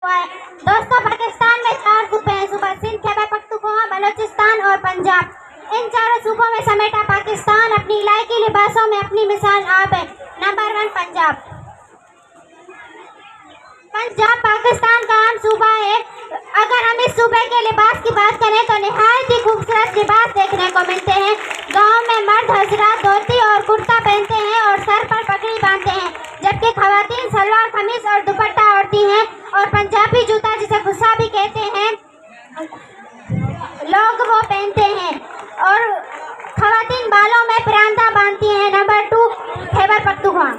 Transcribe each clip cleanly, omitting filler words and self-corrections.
दोस्तों, पाकिस्तान में 4 सूबे हैं, सूबा सिंध, खैबर पख्तूनख्वा, बलोचिस्तान और पंजाब। इन चारों सूबों में समेटा पाकिस्तान अपनी इलाकी लिबासों में अपनी मिसाल आप है। नंबर 1 पंजाब। पंजाब पाकिस्तान का आम सूबा है। अगर हम इस सूबे के लिबास की बात करें तो निहायत ही खूबसूरत लिबास देखने को मिलते हैं। गांव में मर्द हजरात धोती और कुर्ता पहनते हैं और सर पर पगड़ी बांधते हैं, जबकि खवातीन सलवार कमीज और दुपट्टा ओढ़ती हैं और पंजाबी जूता, जिसे गुस्सा भी कहते हैं, लोग वो पहनते हैं और खवातीन बालों में परांदा बांधती हैं। नंबर 2 खैबर पख्तूनख्वा।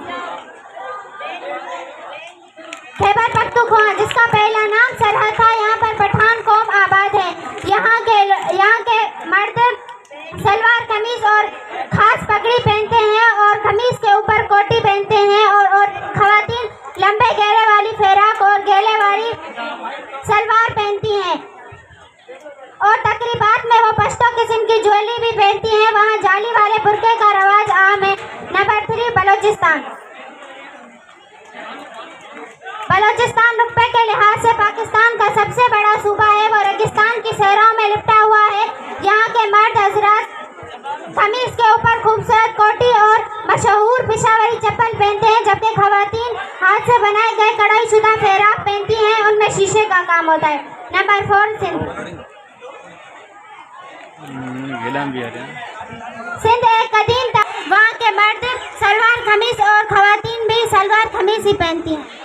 खैबर पख्तूनख्वा, जिसका पहला नाम सरहद था, यहाँ पर पठान कौम आबाद है। यहाँ के मर्द सलवार कमीज और खास पगड़ी पहनते हैं और कमीज के ऊपर कोटी पहनते हैं और खवातीन लंबे घेरे वाली फेराक और गेले वाली सलवार पहनती हैं और तकरीबात में वो पश्तो किस्म की ज्वेलरी भी पहनती हैं। वहाँ जाली वाले बुर्के का रवाज आम है। नंबर 3 बलोचिस्तान। बलोचिस्तान रुपए के लिहाज से पाकिस्तान का सबसे बड़ा सूबा है। वो रेगिस्तान की सहराओं में लिपटा हुआ है। यहाँ के मर्द हजरात कमीज के ऊपर खूबसूरत कोटी और मशहूर पिशावरी चप्पल पहनते हैं, जबकि खवातीन हाथ से बनाए गए कढ़ाईशुदा फेराक पहनती हैं, उनमें शीशे का काम होता है। नंबर 4 सिंध। सिंध एक कदीम था। वहाँ के मर्द सलवार कमीज और खवातीन भी सलवार कमीज ही पहनती हैं।